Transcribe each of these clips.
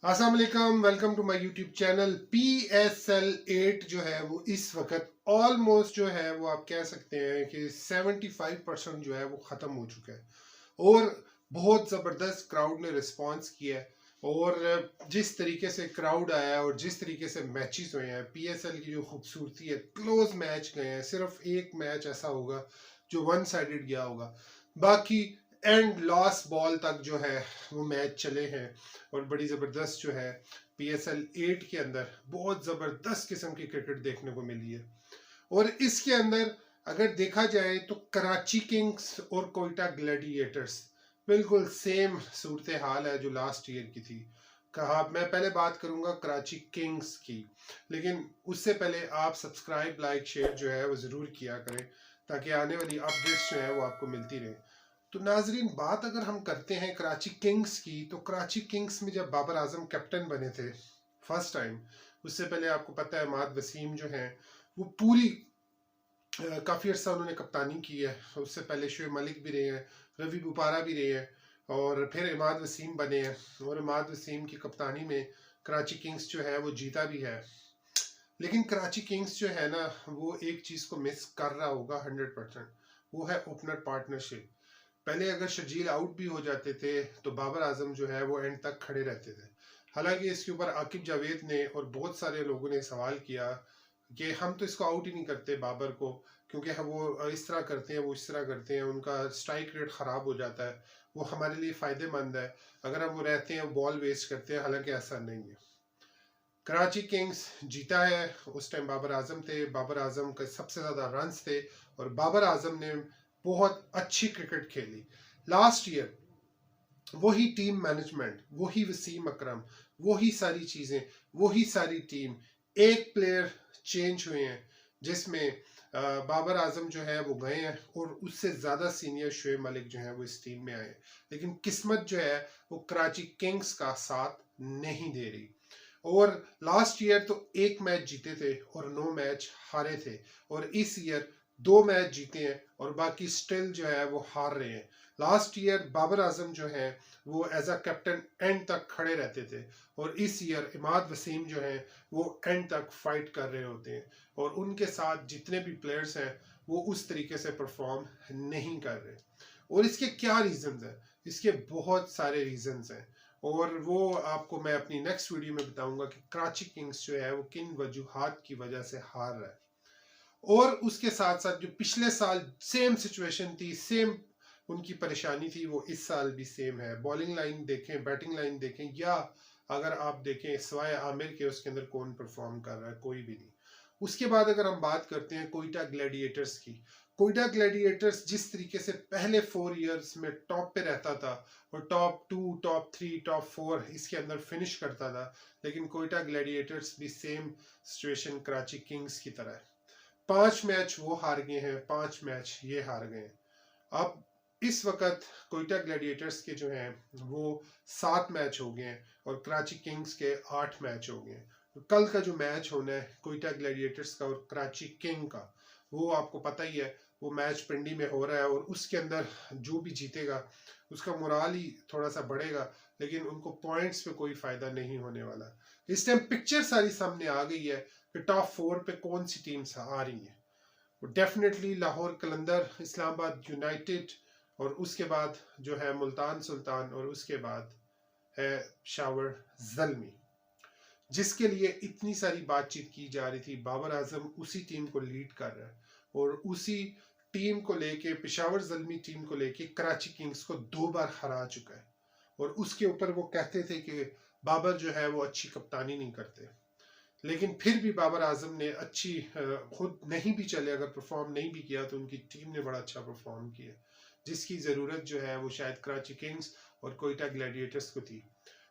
अस्सलाम वालेकुम, welcome to my YouTube channel. PSL 8 जो है वो इस वक्त ऑलमोस्ट जो है वो आप कह सकते हैं कि 75% जो है वो ख़त्म हो चुका है और बहुत ज़बरदस्त क्राउड ने रिस्पांस किया है। और जिस तरीके से क्राउड आया है और जिस तरीके से मैचेस हुए हैं, PSL की जो खूबसूरती है, क्लोज मैच गए हैं। सिर्फ एक मैच ऐसा होगा जो वन साइडेड गया होगा, बाकी एंड लास्ट बॉल तक जो है वो मैच चले हैं। और बड़ी ज़बरदस्त जो है PSL 8 के अंदर बहुत ज़बरदस्त किस्म की क्रिकेट देखने को मिली है। और इसके अंदर अगर देखा जाए तो कराची किंग्स और कोयटा ग्लैडिएटर्स बिल्कुल सेम सूरत हाल है जो लास्ट ईयर की थी। कहा मैं पहले बात करूंगा कराची किंग्स की, लेकिन उससे पहले आप सब्सक्राइब लाइक शेयर जो है वो ज़रूर किया करें ताकि आने वाली अपडेट्स जो है वो आपको मिलती रहे। तो नाजरीन, बात अगर हम करते हैं कराची किंग्स की, तो कराची किंग्स में जब बाबर आजम कैप्टन बने थे फर्स्ट टाइम, उससे पहले आपको पता है इमाद वसीम जो हैं वो पूरी काफ़ी अर्सा उन्होंने कप्तानी की है। उससे पहले शुएब मलिक भी रहे हैं, रवि बुपारा भी रहे हैं और फिर इमाद वसीम बने हैं। और इमाद वसीम की कप्तानी में कराची किंग्स जो है वो जीता भी है। लेकिन कराची किंग्स जो है ना, वो एक चीज़ को मिस कर रहा होगा 100%, वो है ओपनर पार्टनरशिप। पहले अगर शर्जील आउट भी हो जाते थे तो बाबर आजम जो है वो एंड तक खड़े रहते थे। हालांकि इसके ऊपर आकिब जावेद ने और बहुत सारे लोगों ने सवाल किया कि हम तो इसको आउट ही नहीं करते बाबर को, क्योंकि हम वो इस तरह करते हैं, वो इस तरह करते हैं, उनका स्ट्राइक रेट ख़राब हो जाता है, वो हमारे लिए फ़ायदेमंद है अगर हम वो रहते हैं बॉल वेस्ट करते हैं। हालांकि ऐसा नहीं है। कराची किंग्स जीता है। उस टाइम बाबर आजम थे, बाबर आजम के सबसे ज़्यादा रन्स थे और बाबर आजम ने बहुत अच्छी क्रिकेट खेली लास्ट ईयर। वही टीम मैनेजमेंट, वही वसीम अकरम, वही सारी चीज़ें, वही सारी टीम। एक प्लेयर चेंज हुए हैं जिसमें बाबर आजम जो है वो गए हैं और उससे ज़्यादा सीनियर शुएब मलिक जो है वो इस टीम में आए। लेकिन किस्मत जो है वो कराची किंग्स का साथ नहीं दे रही। और लास्ट ईयर तो एक मैच जीते थे और 9 मैच हारे थे, और इस ईयर 2 मैच जीते हैं और बाकी स्टिल जो है वो हार रहे हैं। लास्ट ईयर बाबर आजम जो है वो एज अ कैप्टन एंड तक खड़े रहते थे, और इस ईयर इमाद वसीम जो है वो एंड तक फाइट कर रहे होते हैं, और उनके साथ जितने भी प्लेयर्स हैं वो उस तरीके से परफॉर्म नहीं कर रहे। और इसके क्या रीजंस हैं? इसके बहुत सारे रीजंस हैं, और वो आपको मैं अपनी नेक्स्ट वीडियो में बताऊंगा कि कराची किंग्स जो है वो किन वजूहात की वजह से हार रहा है। और उसके साथ साथ जो पिछले साल सेम सिचुएशन थी, सेम उनकी परेशानी थी, वो इस साल भी सेम है। बॉलिंग लाइन देखें, बैटिंग लाइन देखें, या अगर आप देखें सिवाय आमिर के उसके अंदर कौन परफॉर्म कर रहा है? कोई भी नहीं। उसके बाद अगर हम बात करते हैं कोयटा ग्लैडिएटर्स की, कोयटा ग्लैडिएटर्स जिस तरीके से पहले 4 इयर्स में टॉप पे रहता था और टॉप 2, टॉप 3, टॉप 4 इसके अंदर फिनिश करता था, लेकिन कोयटा ग्लैडिएटर्स भी सेम सिचुएशन कराची किंग्स की तरह है। 5 मैच वो हार गए हैं, 5 मैच ये हार गए हैं। अब इस वक्त कोयटा ग्लैडिएटर्स के जो हैं वो 7 मैच हो गए हैं और कराची किंग्स के 8 मैच हो गए हैं। तो कल का जो मैच होना है कोयटा ग्लैडिएटर्स का और कराची किंग का, वो आपको पता ही है, वो मैच पिंडी में हो रहा है, और उसके अंदर जो भी जीतेगा उसका मोराल ही थोड़ा सा बढ़ेगा, लेकिन उनको पॉइंट्स पे कोई फायदा नहीं होने वाला। इस टाइम पिक्चर सारी सामने आ गई है कि टॉप 4 पे कौन सी टीम्स आ रही हैं। डेफिनेटली लाहौर कलंदर, इस्लामाबाद यूनाइटेड, और उसके बाद जो है मुल्तान सुल्तान, और उसके बाद है शावर जल्मी, जिसके लिए इतनी सारी बातचीत की जा रही थी। बाबर आजम उसी टीम को लीड कर रहा है, और उसी टीम को लेके, पेशावर जल्मी टीम को लेके कराची किंग्स को 2 बार हरा चुका है। और उसके ऊपर वो कहते थे कि बाबर जो है वो अच्छी कप्तानी नहीं करते, लेकिन फिर भी बाबर आजम ने अच्छी, खुद नहीं भी चले, अगर परफॉर्म नहीं भी किया तो उनकी टीम ने बड़ा अच्छा परफॉर्म किया, जिसकी ज़रूरत जो है वो शायद कराची किंग्स और कोयटा ग्लैडिएटर्स को थी।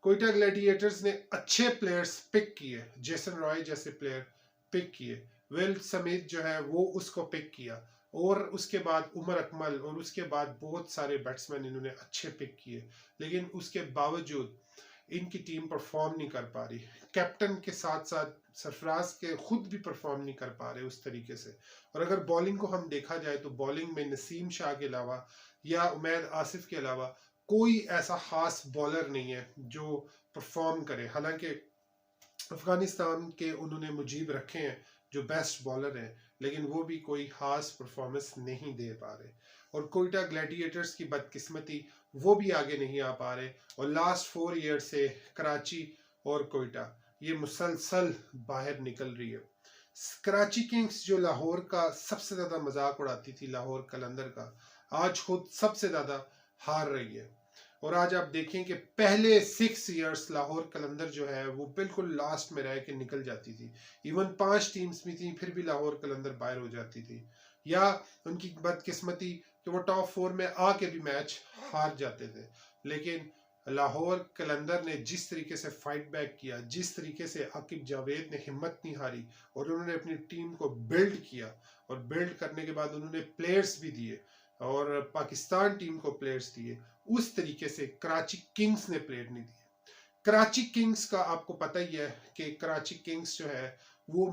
कोयटा ग्लैडिएटर्स ने अच्छे प्लेयर्स पिक किए, जेसन रॉय जैसे प्लेयर पिक किए, विल समिथ जो है वो उसको पिक किया, और उसके बाद उमर अकमल, और उसके बाद बहुत सारे बैट्समैन इन्होंने अच्छे पिक किए, लेकिन उसके बावजूद इनकी टीम परफॉर्म नहीं कर पा रही। कैप्टन के साथ साथ सरफराज के खुद भी परफॉर्म नहीं कर पा रहे उस तरीके से। और अगर बॉलिंग को हम देखा जाए तो बॉलिंग में नसीम शाह के अलावा या उमैद आसिफ के अलावा कोई ऐसा खास बॉलर नहीं है जो परफॉर्म करे। हालांकि अफगानिस्तान के उन्होंने मुजीब रखे हैं जो बेस्ट बॉलर हैं, लेकिन वो भी कोई खास परफॉर्मेंस नहीं दे पा रहे। और कोयटा ग्लैडिएटर्स की बदकिस्मती, वो भी आगे नहीं आ पा रहे। और लास्ट 4 ईयर से कराची और कोयटा ये मुसलसल बाहर निकल रही है। कराची किंग्स जो लाहौर का सबसे ज्यादा मजाक उड़ाती थी, लाहौर कलंदर का, आज खुद सबसे ज्यादा हार रही है। और आज आप देखें कि पहले 6 इयर्स लाहौर कलंदर जो है वो बिल्कुल लास्ट में रह के निकल जाती थी। इवन 5 टीम्स भी थी, फिर भी लाहौर कलंदर बाहर हो जाती थी। या उनकी बदकिस्मती कि वो टॉप 4 में आके भी मैच हार जाते थे। लेकिन लाहौर कलंदर ने जिस तरीके से फाइट बैक किया, जिस तरीके से आकिब जावेद ने हिम्मत नहीं हारी और उन्होंने अपनी टीम को बिल्ड किया, और बिल्ड करने के बाद उन्होंने प्लेयर्स भी दिए और पाकिस्तान टीम को प्लेयर्स दिए, उस तरीके से कराची किंग्स ने प्लेयर नहीं दिए। कराची किंग्स का आपको पता ही है कि कराची किंग्स जो है वो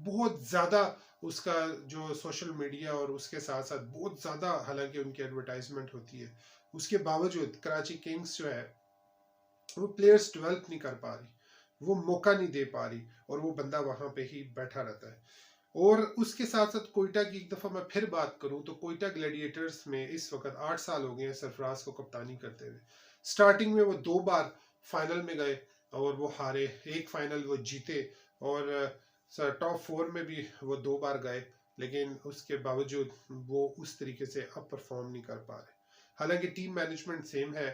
बहुत ज्यादा उसका जो सोशल मीडिया और उसके साथ साथ बहुत ज्यादा हालांकि उनकी एडवर्टाइजमेंट होती है, उसके बावजूद कराची किंग्स जो है वो प्लेयर्स डेवलप नहीं कर पा रही, वो मौका नहीं दे पा रही, और वो बंदा वहां पे ही बैठा रहता है। और उसके साथ साथ कोयटा की एक दफा मैं फिर बात करूं तो कोयटा ग्लैडिएटर्स में इस वक्त 8 साल हो गए हैं सरफराज को कप्तानी करते हुए। स्टार्टिंग में वो 2 बार फाइनल में गए और वो हारे, एक फाइनल वो जीते, और टॉप 4 में भी वो 2 बार गए, लेकिन उसके बावजूद वो उस तरीके से अब परफॉर्म नहीं कर पा रहे। हालांकि टीम मैनेजमेंट सेम है,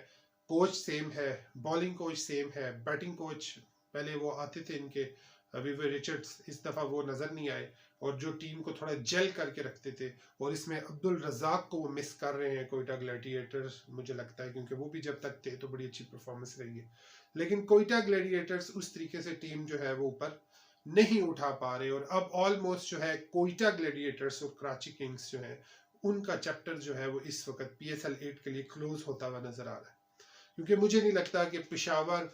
कोच सेम है, बॉलिंग कोच सेम है, बैटिंग कोच पहले वो आते थे इनके विवर रिचर्ड्स, इस दफा वो नजर नहीं आए, और जो टीम को थोड़ा जेल करके रखते थे, और इसमें अब्दुल रजाक को वो मिस कर रहे हैं कोयटा ग्लैडिएटर्स, मुझे लगता है, क्योंकि वो भी जब तक थे तो बड़ी अच्छी परफॉर्मेंस रही है। लेकिन कोयटा ग्लैडिएटर्स उस तरीके से टीम जो है वो ऊपर नहीं उठा पा रहे, और अब ऑलमोस्ट जो है कोयटा ग्लैडिएटर्स और कराची किंग्स जो है उनका चैप्टर जो है वो इस वक्त PSL 8 के लिए क्लोज होता हुआ नजर आ रहा है। क्योंकि मुझे नहीं लगता कि पेशावर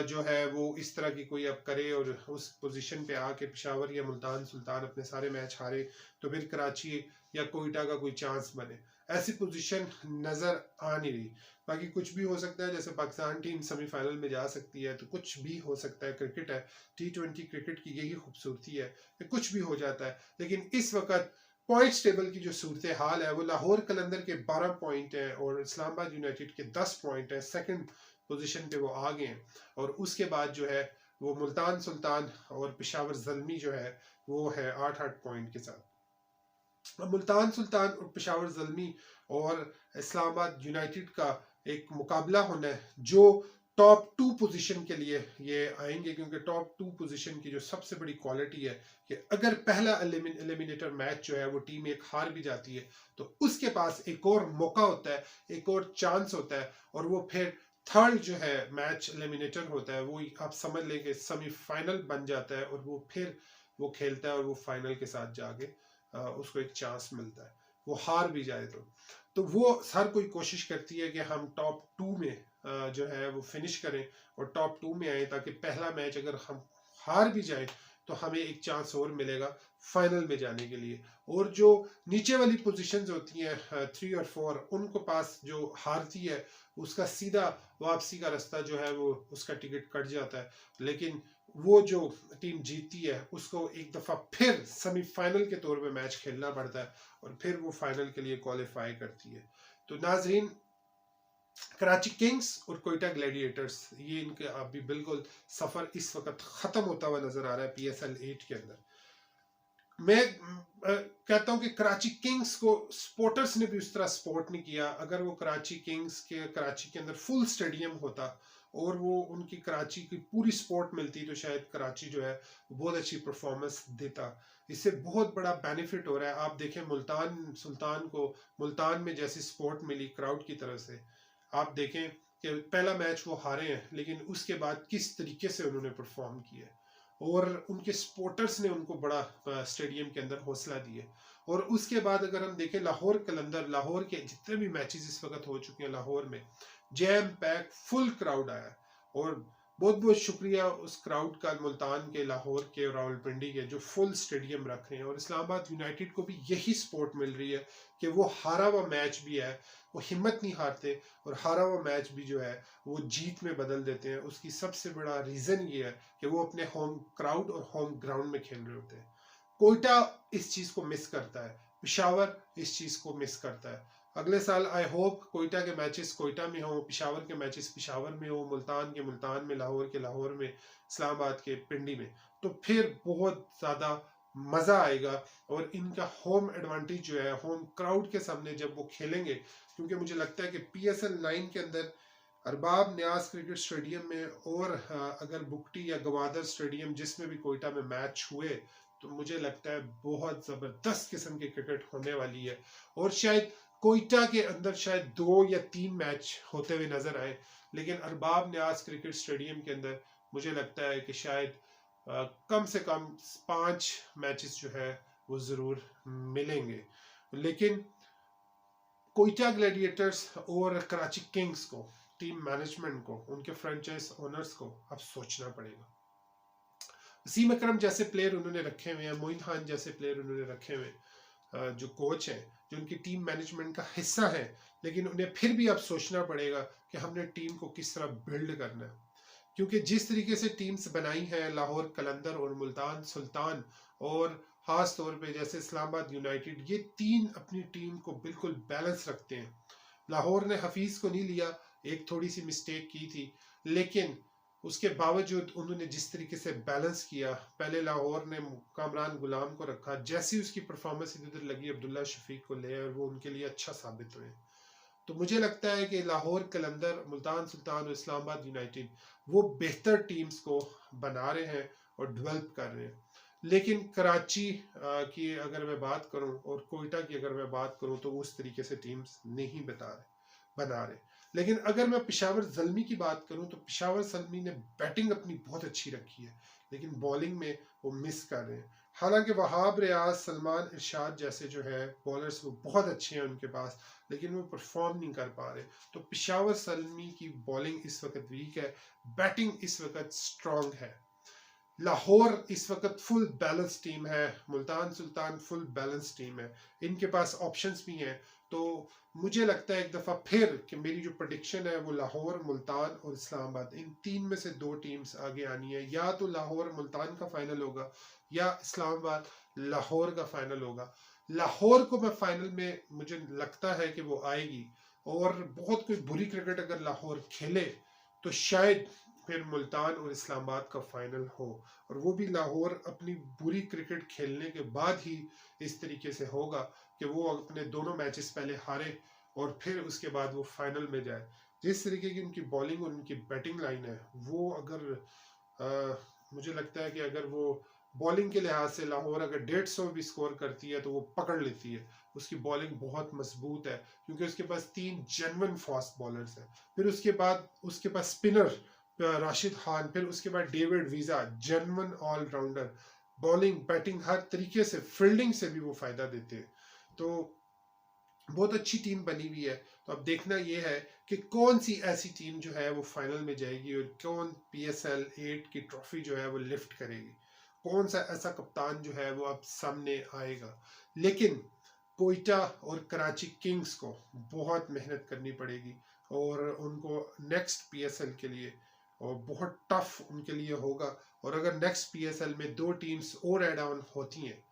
जो है वो इस तरह की कोई अब करे और उस पोजीशन पे आके पेशावर या मुल्तान सुल्तान अपने सारे मैच हारे तो फिर कराची या कोयटा का कोई चांस बने, ऐसी पोजीशन नजर आ नहीं रही। बाकी कुछ भी हो सकता है, जैसे पाकिस्तान टीम सेमीफाइनल में जा सकती है तो कुछ भी हो सकता है, क्रिकेट है, T20 क्रिकेट की यही खूबसूरती है कि कुछ भी हो जाता है। लेकिन इस वक्त पॉइंट्स टेबल की जो सूरत हाल है वो लाहौर कलंदर के 12 पॉइंट है और इस्लामाबाद यूनाइटेड के 10 पॉइंट है, सेकंड पोजीशन पे वो आ गए हैं। और उसके बाद जो है वो मुल्तान सुल्तान और पेशावर ज़ल्मी जो है वो है 8-8 पॉइंट के साथ। अब मुल्तान सुल्तान और पेशावर ज़ल्मी और इस्लामाबाद यूनाइटेड का एक मुकाबला होना है जो टॉप 2 पोजीशन के लिए ये आएंगे, क्योंकि टॉप 2 पोजीशन की जो सबसे बड़ी क्वालिटी है कि अगर पहला एलिमिनेटर मैच जो है वो टीम एक हार भी जाती है तो उसके पास एक और मौका होता है, एक और चांस होता है, और वो फिर थर्ड जो है मैच एलिमिनेटर होता है, वो आप समझ लें कि सेमीफाइनल बन जाता है, और वो फिर वो खेलता है और वो फाइनल के साथ जाके उसको एक चांस मिलता है, वो हार भी जाए तो वो हर कोई कोशिश करती है कि हम टॉप 2 में जो है वो फिनिश करें और टॉप 2 में आए, ताकि पहला मैच अगर हम हार भी जाए तो हमें एक चांस और मिलेगा फाइनल में जाने के लिए। और जो नीचे वाली पोजीशंस होती हैं 3 और 4, उनको पास जो हारती है उसका सीधा वापसी का रास्ता जो है वो उसका टिकट कट जाता है, लेकिन वो जो टीम जीतती है उसको एक दफा फिर सेमीफाइनल के तौर पे मैच खेलना पड़ता है और फिर वो फाइनल के लिए क्वालिफाई करती है। तो नाजरीन, कराची किंग्स और कोयटा ग्लैडिएटर्स ये इनके अभी बिल्कुल सफर इस वक्त खत्म होता हुआ नजर आ रहा है PSL 8 के अंदर। मैं कहता हूं कि कराची किंग्स को सपोर्टर्स ने भी उस तरह सपोर्ट नहीं किया। अगर वो कराची किंग्स के कराची के अंदर फुल स्टेडियम होता और वो उनकी कराची की पूरी सपोर्ट मिलती तो शायद कराची जो है बहुत अच्छी परफॉर्मेंस देता। इससे बहुत बड़ा बेनिफिट हो रहा है। आप देखें मुल्तान सुल्तान को मुल्तान में जैसी सपोर्ट मिली क्राउड की तरफ से, आप देखें कि पहला मैच वो हारे हैं लेकिन उसके बाद किस तरीके से उन्होंने परफॉर्म किया और उनके सपोर्टर्स ने उनको बड़ा स्टेडियम के अंदर हौसला दिए। और उसके बाद अगर हम देखें लाहौर कलंदर, लाहौर के जितने भी मैचेस इस वक्त हो चुके हैं लाहौर में जैम पैक फुल क्राउड आया और बहुत बहुत शुक्रिया उस क्राउड का, मुल्तान के, लाहौर के, रावलपिंडी के, जो फुल स्टेडियम रख रहे हैं। और इस्लामाबाद यूनाइटेड को भी यही सपोर्ट मिल रही है कि वो हारा हुआ मैच भी है, वो हिम्मत नहीं हारते, और हारा हुआ मैच भी जो है वो जीत में बदल देते हैं। उसकी सबसे बड़ा रीज़न ये है कि वो अपने होम क्राउड और होम ग्राउंड में खेल रहे होते हैं। कोयटा इस चीज़ को मिस करता है, पेशावर इस चीज़ को मिस करता है। अगले साल आई होप कोयटा के मैचेस कोयटा में हो, पिशावर के मैचेस पिशावर में हो, मुल्तान के मुल्तान में, लाहौर के लाहौर में, इस्लामाबाद के पिंडी में, तो फिर बहुत ज़्यादा मज़ा आएगा। और इनका होम एडवांटेज जो है, होम क्राउड के सामने जब वो खेलेंगे, क्योंकि मुझे लगता है कि PSL 9 के अंदर अरबाब न्याज क्रिकेट स्टेडियम में और अगर बुकटी या गवादर स्टेडियम जिसमें भी कोयटा में मैच हुए, तो मुझे लगता है बहुत ज़बरदस्त किस्म की क्रिकेट होने वाली है। और शायद कोयटा के अंदर शायद 2 या 3 मैच होते हुए नजर आए, लेकिन अरबाब न्याज क्रिकेट स्टेडियम के अंदर मुझे लगता है कि शायद कम से कम 5 मैचेस जो है वो ज़रूर मिलेंगे। लेकिन कोयटा ग्लैडिएटर्स और कराची किंग्स को, टीम मैनेजमेंट को, उनके फ्रेंचाइज ओनर्स को अब सोचना पड़ेगा। वसीम अकरम जैसे प्लेयर उन्होंने रखे हुए हैं, मोइन खान जैसे प्लेयर उन्होंने रखे हुए हैं, जो कोच हैं, जो उनकी टीम मैनेजमेंट का हिस्सा है, लेकिन उन्हें फिर भी अब सोचना पड़ेगा कि हमने टीम को किस तरह बिल्ड करना है। क्योंकि जिस तरीके से टीम्स बनाई हैं लाहौर कलंदर और मुल्तान सुल्तान, और खास तौर पे जैसे इस्लामाबाद यूनाइटेड, ये 3 अपनी टीम को बिल्कुल बैलेंस रखते हैं। लाहौर ने हफीज को नहीं लिया, एक थोड़ी सी मिस्टेक की थी, लेकिन उसके बावजूद उन्होंने जिस तरीके से बैलेंस किया, पहले लाहौर ने कामरान गुलाम को रखा, जैसी उसकी परफॉर्मेंस इधर लगी अब्दुल्ला शफीक को ले, और वो उनके लिए अच्छा साबित हुए। तो मुझे लगता है कि लाहौर कलंदर, मुल्तान सुल्तान और इस्लामाबाद यूनाइटेड वो बेहतर टीम्स को बना रहे हैं और डेवलप कर रहे हैं। लेकिन कराची की अगर मैं बात करूं और कोयटा की अगर मैं बात करूं, तो उस तरीके से टीम्स नहीं बना रहे। लेकिन अगर मैं पिशावर जल्मी की बात करूं, तो पिशावर जल्मी ने बैटिंग अपनी बहुत अच्छी रखी है, लेकिन बॉलिंग में वो मिस कर रहे हैं। हालांकि वहाब रियाज, सलमान इरशाद जैसे जो है बॉलर्स वो बहुत अच्छे हैं उनके पास, लेकिन वो परफॉर्म नहीं कर पा रहे। तो पिशावर सलमी की बॉलिंग इस वक्त वीक है, बैटिंग इस वक्त स्ट्रांग है। लाहौर इस वक्त फुल बैलेंस टीम है, Multan Sultan full balance team है, इनके पास ऑप्शंस भी हैं। तो मुझे लगता है एक दफ़ा फिर कि मेरी जो प्रेडिक्शन है वो लाहौर, मुल्तान और इस्लामाबाद, इन 3 में से 2 टीम्स आगे आनी है। या तो लाहौर मुल्तान का फाइनल होगा, या इस्लामाबाद लाहौर का फाइनल होगा। लाहौर को मैं फाइनल में मुझे लगता है कि वो आएगी, और बहुत कोई बुरी क्रिकेट अगर लाहौर खेले, तो शायद फिर मुल्तान और इस्लामाबाद का फाइनल हो। और वो भी लाहौर अपनी बुरी क्रिकेट खेलने के बाद ही इस तरीके से होगा कि वो अपने दोनों मैचेस पहले हारे और फिर उसके बाद वो फाइनल में जाए। जिस तरीके की उनकी बॉलिंग और उनकी बैटिंग लाइन है, वो अगर मुझे लगता है कि अगर वो बॉलिंग के लिहाज से लाहौर अगर 150 भी स्कोर करती है तो वो पकड़ लेती है। उसकी बॉलिंग बहुत मजबूत है, क्योंकि उसके पास 3 जेन्युइन फास्ट बॉलर्स हैं। फिर उसके बाद उसके पास स्पिनर राशिद खान, फिर उसके बाद David Wiese, genuine allrounder, bowling batting हर तरीके से, फील्डिंग से भी वो फायदा देते हैं। तो बहुत अच्छी टीम बनी हुई है। तो अब देखना यह है कि कौन सी ऐसी टीम जो है वो फाइनल में जाएगी, और कौन PSL 8 की ट्रॉफी जो है वो लिफ्ट करेगी, कौन सा ऐसा कप्तान जो है वो अब सामने आएगा। लेकिन कोयटा और कराची किंग्स को बहुत मेहनत करनी पड़ेगी, और उनको नेक्स्ट PSL के लिए और बहुत टफ उनके लिए होगा। और अगर नेक्स्ट PSL में 2 टीम्स और एड ऑन होती हैं,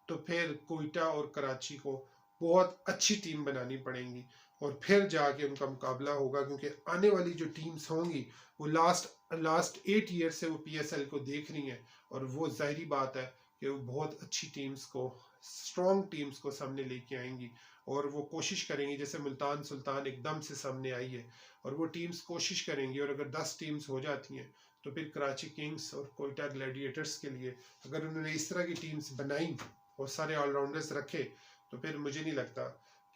तो फिर कोयटा और कराची को बहुत अच्छी टीम बनानी पड़ेगी, और फिर जाके उनका मुकाबला होगा। क्योंकि आने वाली जो टीम्स होंगी वो लास्ट 8 ईयर से वो PSL को देख रही हैं, और वो जाहिर बात है कि वो बहुत अच्छी टीम्स को, स्ट्रॉन्ग टीम्स को सामने लेके आएंगी, और वो कोशिश करेंगी, जैसे मुल्तान सुल्तान एकदम से सामने आई है, और वो टीम्स कोशिश करेंगी। और अगर 10 टीम्स हो जाती हैं, तो फिर कराची किंग्स और कोयटा ग्लैडिएटर्स के लिए अगर उन्होंने इस तरह की टीम्स बनाई और सारे ऑलराउंडर्स रखे, तो फिर मुझे नहीं लगता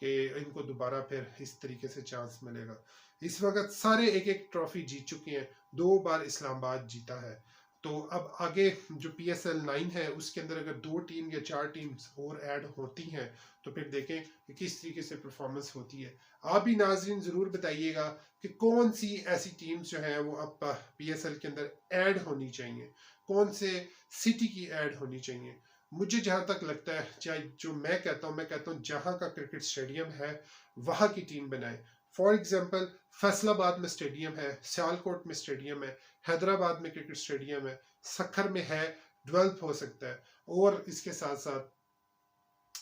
कि इनको दोबारा फिर इस तरीके से चांस मिलेगा। इस वक्त सारे एक एक ट्रॉफी जीत चुके हैं, 2 बार इस्लामाबाद जीता है, तो अब आगे जो PSL 9 है उसके अंदर अगर 2 टीम या 4 टीम्स और ऐड होती हैं तो फिर देखें कि किस तरीके से परफॉर्मेंस होती है। आप भी नाजरीन ज़रूर बताइएगा कि कौन सी ऐसी टीम्स जो हैं वो अब PSL के अंदर ऐड होनी चाहिए, कौन से सिटी की ऐड होनी चाहिए। मुझे जहाँ तक लगता है, चाहे जो मैं कहता हूँ जहाँ का क्रिकेट स्टेडियम है वहाँ की टीम बनाए। फॉर एग्जाम्पल फैसलाबाद में स्टेडियम है, सियालकोट में स्टेडियम है, हैदराबाद में क्रिकेट स्टेडियम है, सखर में है, डेवलप हो सकता है, और इसके साथ साथ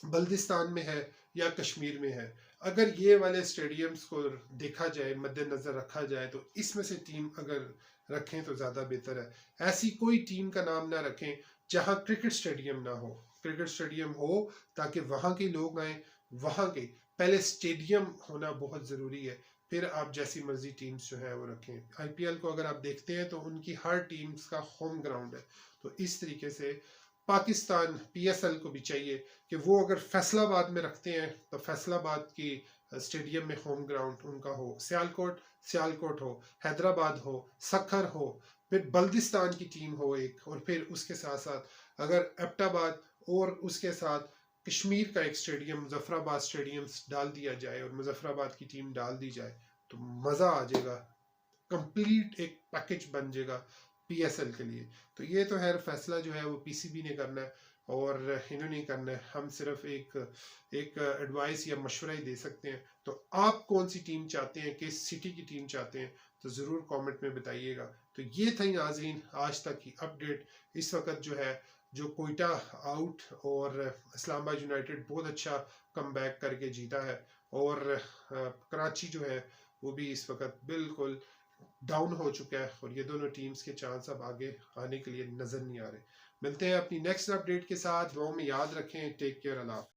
बल्दिस्तान में है या कश्मीर में है। अगर ये वाले स्टेडियम्स को देखा जाए, मद्देनजर रखा जाए, तो इसमें से टीम अगर रखें तो ज्यादा बेहतर है। ऐसी कोई टीम का नाम ना रखें जहां क्रिकेट स्टेडियम ना हो। क्रिकेट स्टेडियम हो ताकि वहां के लोग आए, वहां के पहले स्टेडियम होना बहुत जरूरी है, फिर आप जैसी मर्जी टीम्स जो है वो रखें। IPL को अगर आप देखते हैं तो उनकी हर टीम्स का होम ग्राउंड है। तो इस तरीके से पाकिस्तान PSL को भी चाहिए कि वो अगर फैसलाबाद में रखते हैं तो फैसलाबाद की स्टेडियम में होम ग्राउंड उनका हो, सियालकोट हो, हैदराबाद हो, सखर हो, फिर बल्दिस्तान की टीम हो एक, और फिर उसके साथ साथ अगर एबटाबाद और उसके साथ कश्मीर का एक स्टेडियम मुजफ्फराबाद स्टेडियम डाल दिया जाए और मुजफ्फराबाद की टीम डाल दी जाए तो मजा आ जाएगा, कंप्लीट एक पैकेज बन जाएगा PSL के लिए। तो ये तो है फैसला जो है वो PCB ने करना है और इन्होंने नहीं करना है। हम सिर्फ एक एक एडवाइस या मशवरा ही दे सकते हैं। तो आप कौन सी टीम चाहते हैं, किस सिटी की टीम चाहते हैं, तो ज़रूर कमेंट में बताइएगा। तो ये थी नाज़रीन आज तक की अपडेट। इस वक्त जो है जो कोयटा आउट और इस्लामाबाद यूनाइटेड बहुत अच्छा कम बैक करके जीता है, और कराची जो है वो भी इस वक्त बिल्कुल डाउन हो चुका है, और ये दोनों टीम्स के चांस अब आगे आने के लिए नजर नहीं आ रहे। मिलते हैं अपनी नेक्स्ट अपडेट के साथ। दुआओं में याद रखें। Take care. अल्लाह।